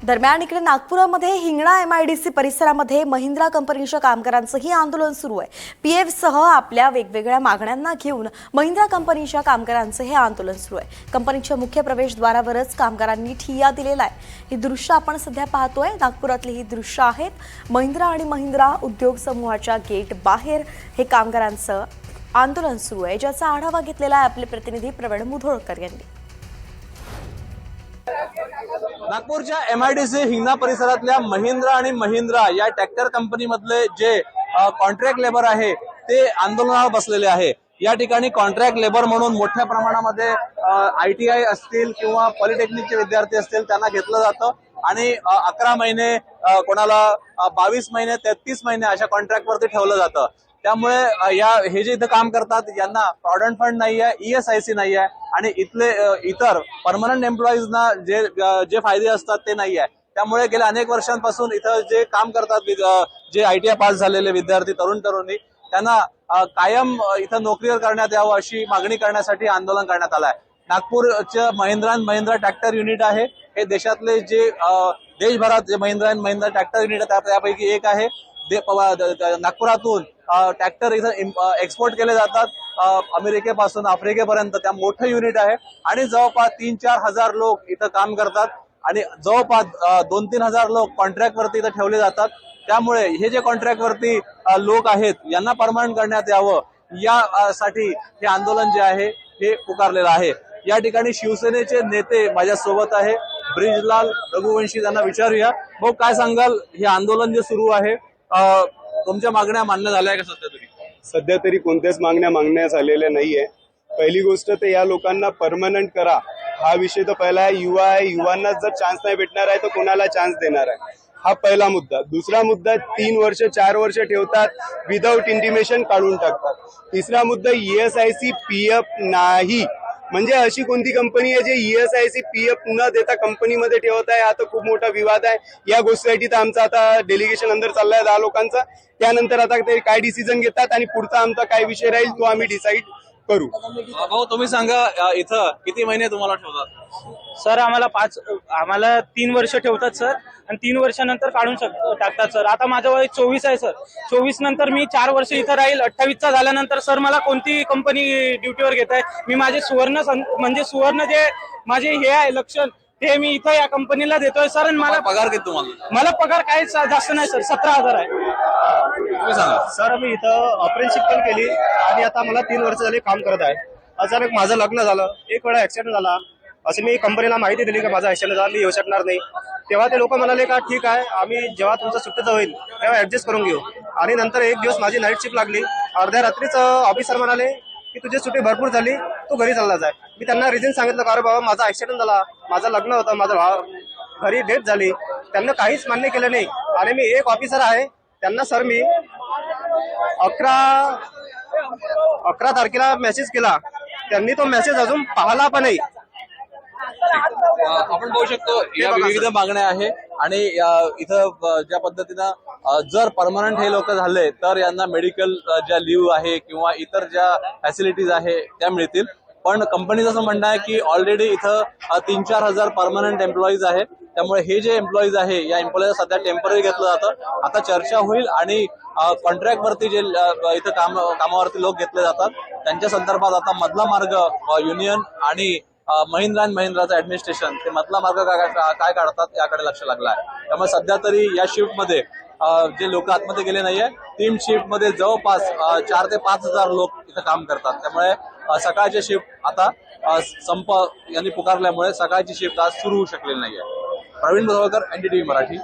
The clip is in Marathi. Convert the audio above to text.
दरम्यान इकडे नागपुरामध्ये हिंगणा MIDC परिसरामध्ये महिंद्रा कंपनीच्या कामगारांचंही आंदोलन सुरू आहे। PF सह आपल्या वेगवेगळ्या मागण्यांना घेऊन महिंद्रा कंपनीच्या कामगारांचं हे आंदोलन सुरू आहे। कंपनीच्या मुख्य प्रवेशद्वारावरच कामगारांनी ठिय्या दिलेला आहे। ही दृश्य आपण सध्या पाहतोय। नागपुरातली ही दृश्य आहेत। महिंद्रा आणि महिंद्रा उद्योग समूहाच्या गेट बाहेर हे कामगारांचं आंदोलन सुरू आहे, ज्याचा आढावा घेतलेला आहे आपले प्रतिनिधी प्रवीण मुधोळकर यांनी। नागपूरच्या MIDC हिंगणा परिसरातल्या महिंद्रा आणि महिंद्रा या ट्रॅक्टर कंपनीमधले जे कॉन्ट्रॅक्ट लेबर आहे ते आंदोलनावर बसलेले आहे। या ठिकाणी कॉन्ट्रॅक्ट लेबर म्हणून मोठ्या प्रमाणामध्ये ITI असतील किंवा पॉलिटेक्निकचे विद्यार्थी असतील त्यांना घेतलं जातं आणि 11 महिने कोणाला 22 महिने 33 महिने अशा कॉन्ट्रॅक्ट वरती ठेवलं जातं। त्यामुळे हे जे इथं काम करतात यांना प्रॉव्हिडंट फंड नाही आहे, ESIC नाही आहे आणि इथले इतर परमनंट एम्प्लॉईजना जे फायदे असतात ते नाही आहे। त्यामुळे गेल्या अनेक वर्षांपासून इथं जे काम करतात जे ITI पास झालेले विद्यार्थी तरुणी त्यांना कायम इथं नोकरीवर करण्यात यावं अशी मागणी करण्यासाठी आंदोलन करण्यात आलं आहे। नागपूरच्या महिंद्रा ट्रॅक्टर युनिट आहे, हे देशातले जे देशभरात जे महिंद्रा ट्रॅक्टर युनिट आहे त्यापैकी एक आहे। नागपुरातून ट्रॅक्टर इथं एक्सपोर्ट केले जातात अमेरिकेपासून आफ्रिकेपर्यंत। त्या मोठं युनिट आहे आणि जवळपास 3-4 हजार लोक इथं काम करतात आणि जवळपास 2-3 हजार लोक कॉन्ट्रॅक्ट वरती इथं ठेवले जातात। त्यामुळे हे जे कॉन्ट्रॅक्ट वरती लोक आहेत यांना परमनंट करण्यात यावं यासाठी हे आंदोलन जे आहे हे पुकारलेलं आहे। या ठिकाणी शिवसेनेचे नेते माझ्या सोबत आहे, ब्रिजलाल रघुवंशी, त्यांना विचारूया। भाऊ, काय सांगाल, हे आंदोलन जे सुरू आहे तुमच्या मागण्या मान्य झाल्या का सध्या तरी? सध्या तरी कोणत्याच मागण्या झालेल्या नाहीये। पहिली गोष्ट तर या लोकांना परमनंट करा, हा विषय तर पहिला आहे। युवांना जर चान्स नाही भेटणार आहे तर कोणाला चान्स देणार आहे, हा पहिला मुद्दा। दुसरा मुद्दा, 3 वर्ष 4 वर्ष ठेवतात, विदाऊट इंटिमेशन काढून टाकतात। तिसरा मुद्दा, ESIC PF नाही, म्हणजे अशी कोणती कंपनी आहे जे ESIC PF न देता कंपनीमध्ये ठेवत आहे? हा तर खूप मोठा विवाद आहे। या गोष्टीसाठी तर आमचा आता डेलिगेशन अंदर चाललाय 10 लोकांचा। त्यानंतर आता ते काय डिसिजन घेतात आणि पुढचा आमचा काय विषय राहील तो आम्ही डिसाईड करू। भाऊ, तुम्ही सांगा, इथं किती महिने तुम्हाला ठेवतात? सर आम्हाला 3 वर्ष ठेवतात सर, आणि 3 वर्षानंतर काढून टाकतात सर। आता माझं वय 24 आहे सर। 24 नंतर मी 4 वर्ष इथं राहील। 28चा झाल्यानंतर सर मला कोणती कंपनी ड्युटीवर घेत आहे? मी माझे सुवर्ण जे माझे हे आहे लक्षण ते मी इथं या कंपनीला देतोय सर। आणि मला पगार किती तुम्हाला? मला पगार काही जास्त नाही सर, 17,000 आहे। तुम्ही सांगा सर, मी इथं अप्रेंटिसशिप पण केली आणि आता मला 3 वर्ष झाले काम करत आहे। अचानक माझं लग्न झालं, एक वेळा ऍक्सिडेंट झाला, असं मी कंपनीला माहिती दिली की माझा ऍक्सिडेंट झाला, मी येऊ शकणार नाही। तेव्हा ते लोक म्हणाले का ठीक आहे, आम्ही जेव्हा तुमचं सुट्टीचं होईल तेव्हा ऍडजस्ट करून घेऊ। आणि नंतर एक दिवस माझी नाईट शिफ्ट लागली, अर्ध्या रात्रीच ऑफिसर म्हणाले की तुझी सुट्टी भरपूर झाली, तू घरी चालला जाय। मी त्यांना रिझन सांगितलं का अरे बाबा माझा ऍक्सिडेंट झाला, माझं लग्न होतं, माझं घरी डेथ झाली। त्यांना काहीच मान्य केलं नाही। आणि मी एक ऑफिसर आहे, त्यांना सर मी 11 तारखेला मेसेज केला, त्यांनी तो मेसेज अजून पाहिला पण नाही। आपण पाहू शकतो या विविध मागण्या आहे आणि इथं ज्या पद्धतीनं जर परमनंट हे लोक झाले तर यांना मेडिकल ज्या लीव्ह आहे किंवा इतर ज्या फॅसिलिटीज आहे त्या मिळतील। पण कंपनीचं असं म्हणणं आहे की ऑलरेडी इथं 3-4 हजार परमनंट एम्प्लॉईज आहे। त्यामुळे हे जे एम्प्लॉईज आहे या एम्प्लॉईज सध्या टेम्पररी घेतलं जातं। आता चर्चा होईल आणि कॉन्ट्रॅक्ट वरती जे इथं कामावरती लोक घेतले जातात त्यांच्या संदर्भात आता मधला मार्ग युनियन आणि महिंद्रा आणि महिंद्राचं ऍडमिनिस्ट्रेशन ते मधला मार्ग काय काढतात याकडे लक्ष लागलं आहे। त्यामुळे सध्या तरी या शिफ्टमध्ये जे लोक आतमध्ये गेले नाहीये, 3 शिफ्टमध्ये जवळपास 4 ते 5 हजार लोक इथं काम करतात। त्यामुळे सकाळची शिफ्ट आता संप यांनी पुकारल्यामुळे सकाळची शिफ्ट आज सुरू होऊ शकलेली नाहीये। प्रवीण मुधोळकर, NDTV मराठी।